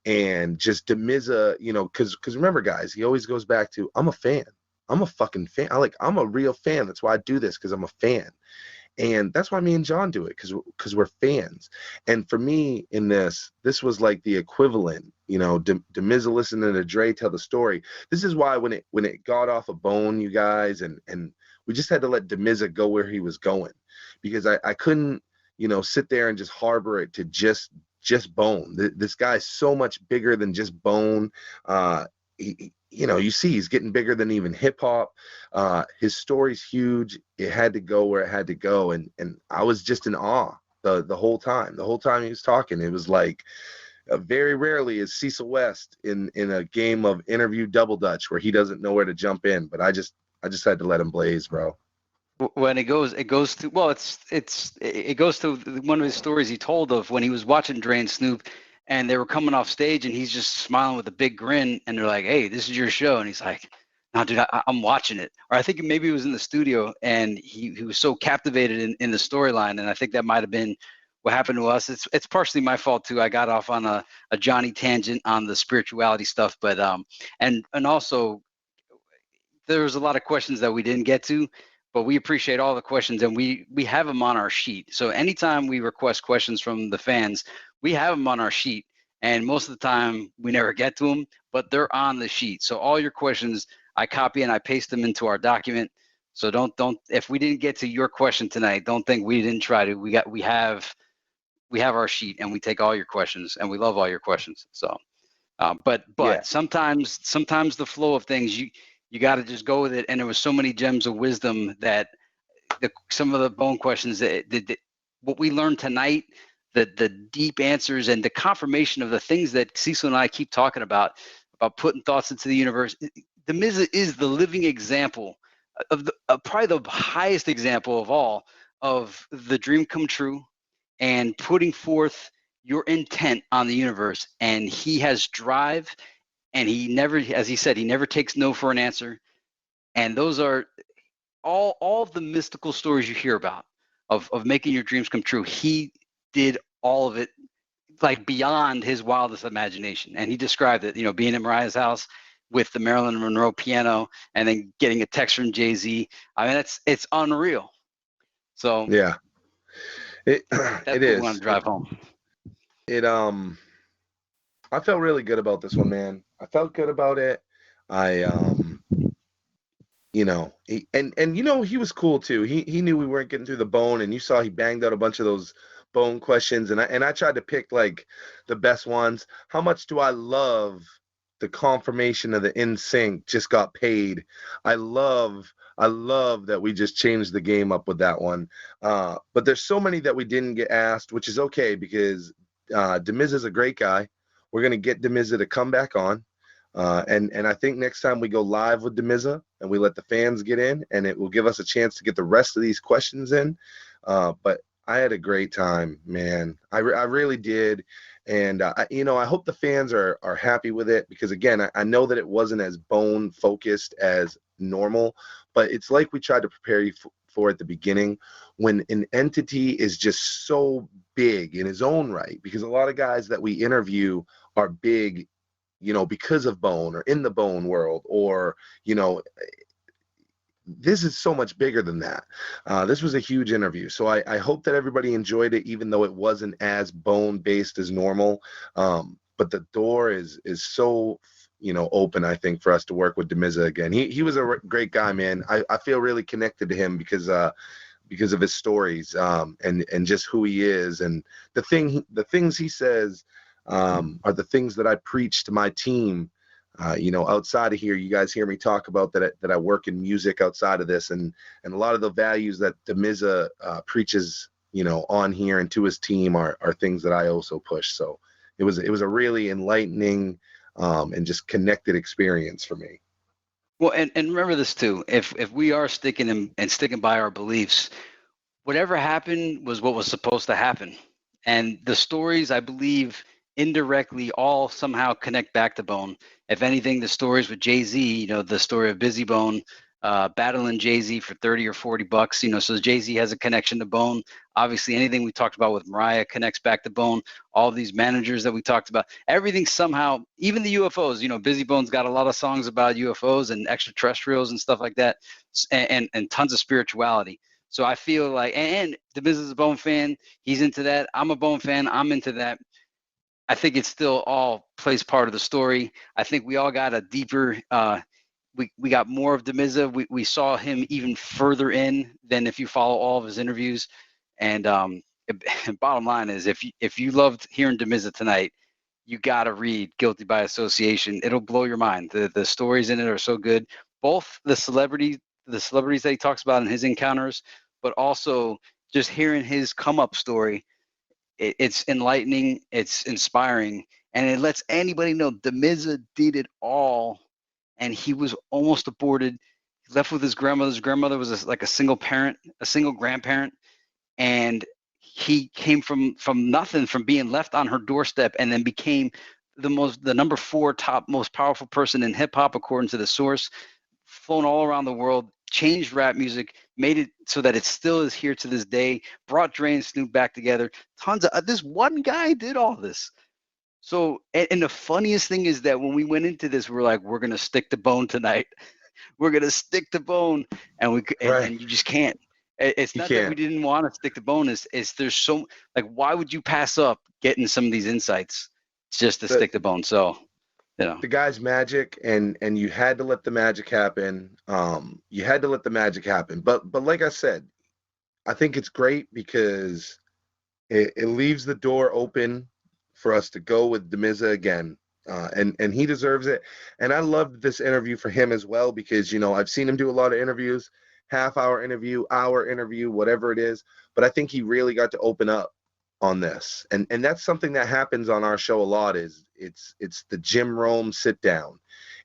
And just Damizza, because remember, guys, he always goes back to, I'm a fan. I'm a fucking fan. I'm a real fan. That's why I do this, because I'm a fan. And that's why me and John do it, because we're fans. And for me, in this was like the equivalent, Damizza listening to Dre tell the story. This is why when it got off a bone, you guys, and we just had to let Damizza go where he was going, because I couldn't, sit there and just harbor it to just Bone. This guy's so much bigger than just Bone. You see he's getting bigger than even hip hop. His story's huge. It had to go where it had to go, and I was just in awe the whole time. The whole time he was talking, it was like, very rarely is Cecil West in a game of interview double dutch where he doesn't know where to jump in. But I just had to let him blaze, bro. When it goes to, well, it goes to one of his stories he told of when he was watching Dre and Snoop, and they were coming off stage, and he's just smiling with a big grin, and they're like, "Hey, this is your show," and he's like, "No, dude, I'm watching it." Or I think maybe he was in the studio, and he was so captivated in the storyline, and I think that might have been what happened to us. It's partially my fault too. I got off on a Johnny tangent on the spirituality stuff, but and also there was a lot of questions that we didn't get to, but we appreciate all the questions, and we have them on our sheet. So anytime we request questions from the fans, we have them on our sheet, and most of the time we never get to them, but they're on the sheet. So all your questions, I copy and I paste them into our document. So don't if we didn't get to your question tonight, don't think we didn't try to. We have our sheet, and we take all your questions, and we love all your questions. So but Yeah. sometimes the flow of things, you got to just go with it. And there was so many gems of wisdom that some of the Bone questions that what we learned tonight, the deep answers and the confirmation of the things that Cecil and I keep talking about putting thoughts into the universe. Damizza is the living example of probably the highest example of all of the dream come true and putting forth your intent on the universe. And he has drive, and he never, as he said, he never takes no for an answer. And those are all of the mystical stories you hear about of making your dreams come true. He did all of it, like beyond his wildest imagination. And he described it, being in Mariah's house with the Marilyn Monroe piano, and then getting a text from Jay-Z. I mean, it's unreal. So yeah, it is. We want to drive home. I felt really good about this one, man. I felt good about it. He was cool too. He knew we weren't getting through the Bone, and you saw he banged out a bunch of those Bone questions, and I tried to pick like the best ones. How much do I love the confirmation of the NSYNC just got paid? I love that we just changed the game up with that one. But there's so many that we didn't get asked, which is okay, because Damizza's a great guy. We're gonna get Damizza to come back on. And I think next time we go live with Damizza and we let the fans get in, and it will give us a chance to get the rest of these questions in. But I had a great time, man. I really did. And, I hope the fans are happy with it because, again, I know that it wasn't as bone focused as normal, but it's like we tried to prepare you for at the beginning when an entity is just so big in his own right, because a lot of guys that we interview are big, because of bone or in the bone world, or, this is so much bigger than that. This was a huge interview. So I hope that everybody enjoyed it, even though it wasn't as bone based as normal. But the door is so, open, I think, for us to work with Damizza again. He was a great guy, man. I feel really connected to him because of his stories, and just who he is. And the things he says are the things that I preach to my team. Outside of here, you guys hear me talk about that I work in music outside of this, and a lot of the values that Damizza preaches, on here and to his team are things that I also push. So it was a really enlightening and just connected experience for me. Well, and remember this too. If we are sticking by our beliefs, whatever happened was what was supposed to happen. And the stories, I believe, indirectly all somehow connect back to Bone. If anything, the stories with Jay-Z, the story of Busy Bone battling Jay-Z for 30 or 40 bucks, so Jay-Z has a connection to Bone. Obviously, anything we talked about with Mariah connects back to Bone. All these managers that we talked about, everything somehow, even the UFOs, Busy Bone's got a lot of songs about UFOs and extraterrestrials and stuff like that, and tons of spirituality. So I feel like, and the business is a Bone fan. He's into that. I'm a Bone fan. I'm into that. I think it still all plays part of the story. I think we all got a deeper, we got more of Damizza. We saw him even further in than if you follow all of his interviews. And bottom line is, if you loved hearing Damizza tonight, you got to read Guilty by Association. It'll blow your mind. The stories in it are so good. Both the celebrities that he talks about in his encounters, but also just hearing his come up story. It's enlightening, it's inspiring, and it lets anybody know Damizza did it all, and he was almost aborted. He left with his grandmother. His grandmother was like a single grandparent, and he came from nothing, from being left on her doorstep, and then became the number 4 top most powerful person in hip hop according to the source. Flown all around the world, changed rap music, made it so that it still is here to this day, brought Dre and Snoop back together. Tons of this one guy did all this. So, and the funniest thing is that when we went into this, we were like, we're gonna stick to Bone tonight. We're gonna stick to Bone, and and you just can't. It's not that we didn't want to stick to Bone. It's there's so, like, why would you pass up getting some of these insights just to stick to Bone? So. The guy's magic, and you had to let the magic happen. You had to let the magic happen. But like I said, I think it's great because it leaves the door open for us to go with Damizza again. And he deserves it. And I loved this interview for him as well because, I've seen him do a lot of interviews, half-hour interview, hour interview, whatever it is. But I think he really got to open up on this, and that's something that happens on our show a lot. Is it's the Jim Rome sit down.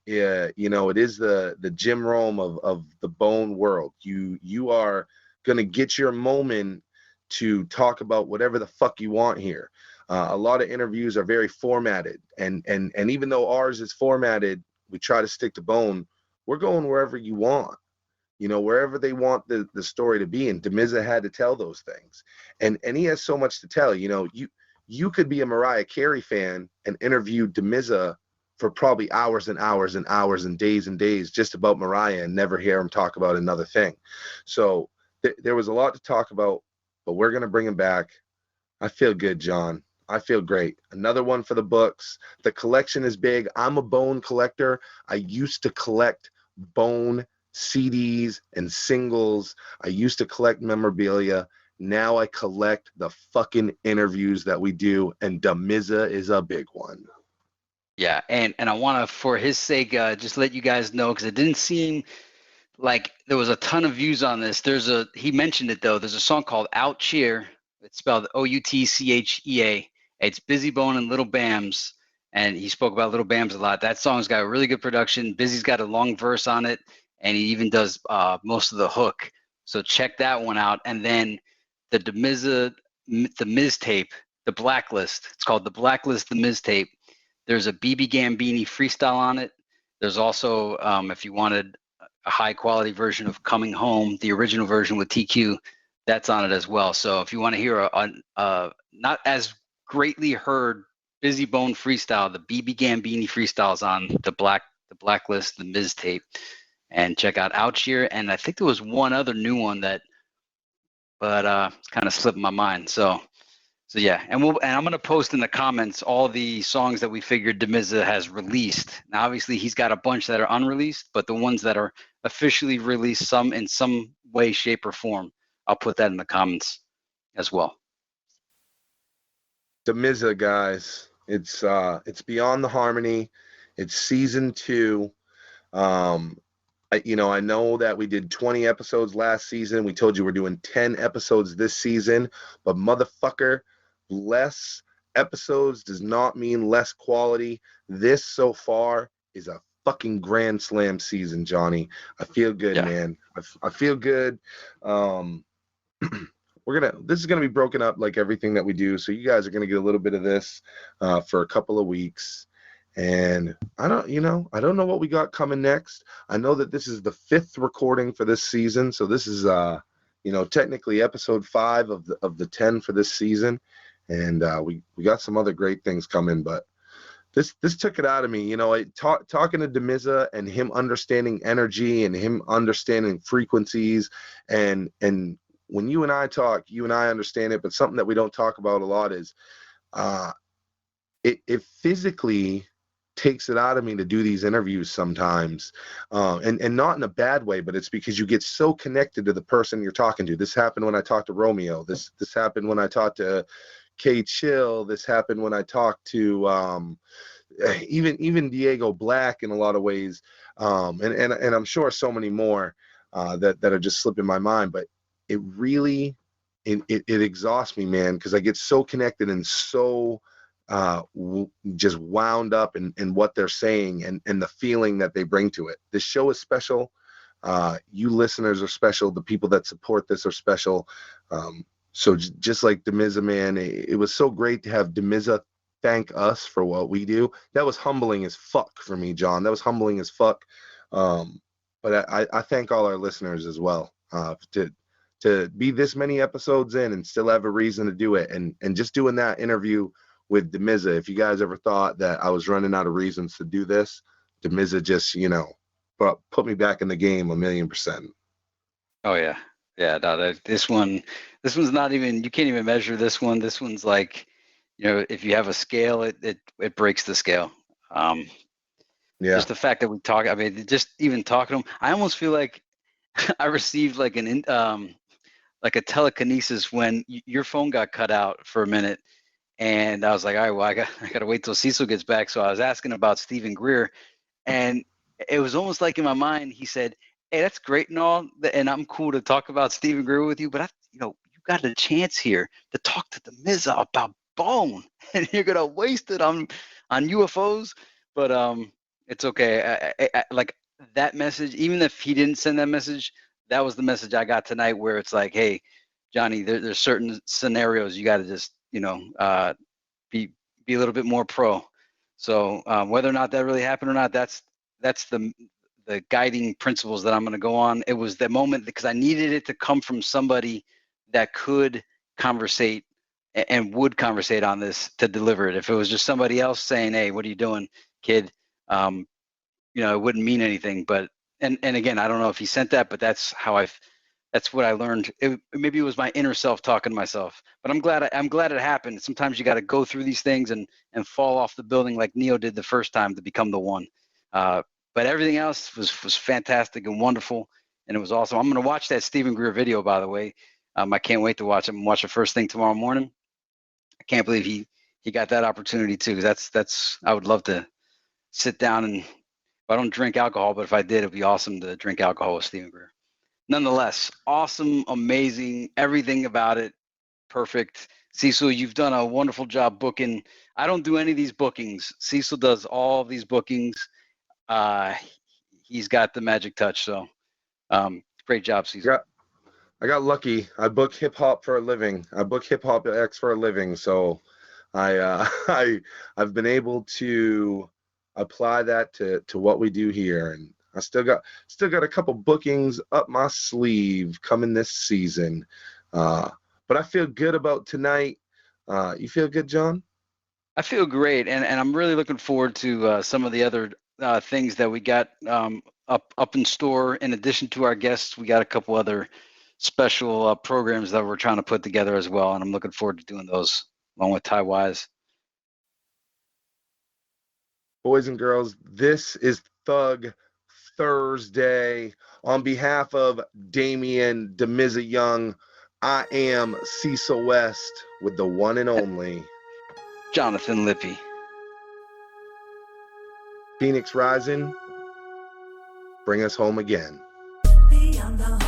It is the Jim Rome of the Bone world. You are gonna get your moment to talk about whatever the fuck you want here. A lot of interviews are very formatted, and even though ours is formatted, we try to stick to Bone. We're going wherever you want. Wherever they want the story to be. And Damizza had to tell those things. And he has so much to tell. You could be a Mariah Carey fan and interview Damizza for probably hours and hours and hours and days just about Mariah and never hear him talk about another thing. So there was a lot to talk about, but we're going to bring him back. I feel good, John. I feel great. Another one for the books. The collection is big. I'm a Bone collector. I used to collect Bone CDs and singles. I used to collect memorabilia. Now I collect the fucking interviews that we do, and Damizza is a big one. Yeah, and I want to, for his sake, just let you guys know, because it didn't seem like there was a ton of views on this. He mentioned it though. There's a song called Out Cheer. It's spelled Outchea. It's Busy Bone and Little Bams, and he spoke about Little Bams a lot. That song's got really good production. Busy's got a long verse on it, and he even does most of the hook. So check that one out. And then the Damizza, the Miz tape, the Blacklist. It's called the Blacklist, the Miz tape. There's a BB Gambini freestyle on it. There's also, if you wanted a high quality version of Coming Home, the original version with TQ, that's on it as well. So if you want to hear a not as greatly heard Busy Bone freestyle, the BB Gambini freestyles on the Blacklist, the Miz tape, and check out Out Here. And I think there was one other new one that, but it's kind of slipped my mind. So yeah, and I'm gonna post in the comments all the songs that we figured Damizza has released. Now, obviously, he's got a bunch that are unreleased, but the ones that are officially released, some in some way, shape, or form, I'll put that in the comments as well. Damizza, guys, it's Beyond the Harmony. It's season 2. I know that we did 20 episodes last season. We told you we're doing 10 episodes this season, but motherfucker, less episodes does not mean less quality. This so far is a fucking grand slam season, Johnny. I feel good, man. I feel good. This is gonna be broken up like everything that we do, so you guys are gonna get a little bit of this for a couple of weeks. And I don't know what we got coming next. I know that this is the 5th recording for this season, so this is technically episode 5 of the 10 for this season. And we got some other great things coming, but this took it out of me. Talking to Damizza and him understanding energy and him understanding frequencies, and when you and I talk, you and I understand it, but something that we don't talk about a lot is it physically takes it out of me to do these interviews sometimes, and not in a bad way, but it's because you get so connected to the person you're talking to. This happened when I talked to Romeo. This happened when I talked to K Chill. This happened when I talked to even Diego Black in a lot of ways, and I'm sure so many more that are just slipping my mind. But it really it exhausts me, man, because I get so connected and so just wound up in what they're saying and the feeling that they bring to it. This show is special. You listeners are special. The people that support this are special. So just like Damizza, man, it was so great to have Damizza thank us for what we do. That was humbling as fuck for me, John. That was humbling as fuck. But I thank all our listeners as well, to be this many episodes in and still have a reason to do it. And just doing that interview with Damizza, if you guys ever thought that I was running out of reasons to do this, Damizza just, put me back in the game 1,000,000%. Oh yeah. Yeah, no, this one's not even, you can't even measure this one. This one's like, if you have a scale, it breaks the scale. Yeah. Just the fact that we talk, I mean, just even talking to him, I almost feel like I received like like a telekinesis when your phone got cut out for a minute, and I was like, all right, well, I got to wait till Cecil gets back. So I was asking about Stephen Greer, and it was almost like in my mind, he said, hey, that's great and all, and I'm cool to talk about Stephen Greer with you, but you got a chance here to talk to Damizza about Bone, and you're gonna waste it on UFOs. But it's okay. I like that message. Even if he didn't send that message, that was the message I got tonight, where it's like, hey, Johnny, there's certain scenarios you got to just be a little bit more pro. So whether or not that really happened or not, that's the guiding principles that I'm going to go on. It was the moment because I needed it to come from somebody that could conversate and would conversate on this to deliver it. If it was just somebody else saying, hey, what are you doing, kid? It wouldn't mean anything. But and again, I don't know if he sent that, but that's what I learned. Maybe it was my inner self talking to myself, but I'm glad it happened. Sometimes you got to go through these things and fall off the building like Neo did the first time to become the one. But everything else was fantastic and wonderful, and it was awesome. I'm going to watch that Stephen Greer video, by the way. I can't wait to watch it. I'm going to watch it first thing tomorrow morning. I can't believe he got that opportunity too, because that's I would love to sit down, and I don't drink alcohol, but if I did, it'd be awesome to drink alcohol with Stephen Greer. Nonetheless, awesome, amazing, everything about it, perfect. Cecil, you've done a wonderful job booking. I don't do any of these bookings. Cecil does all of these bookings. He's got the magic touch. So great job, Cecil. I got lucky. I book hip hop for a living. I book hip hop X for a living. So I've been able to apply that to what we do here, and I still got a couple bookings up my sleeve coming this season. But I feel good about tonight. You feel good, John? I feel great, and I'm really looking forward to some of the other things that we got up in store. In addition to our guests, we got a couple other special programs that we're trying to put together as well, and I'm looking forward to doing those along with Ty Wise. Boys and girls, this is Thug Thursday. On behalf of Damian Damizza Young, I am Cecil West with the one and only Jonathan Lippy. Feenics Ryzin, bring us home again. Beyond the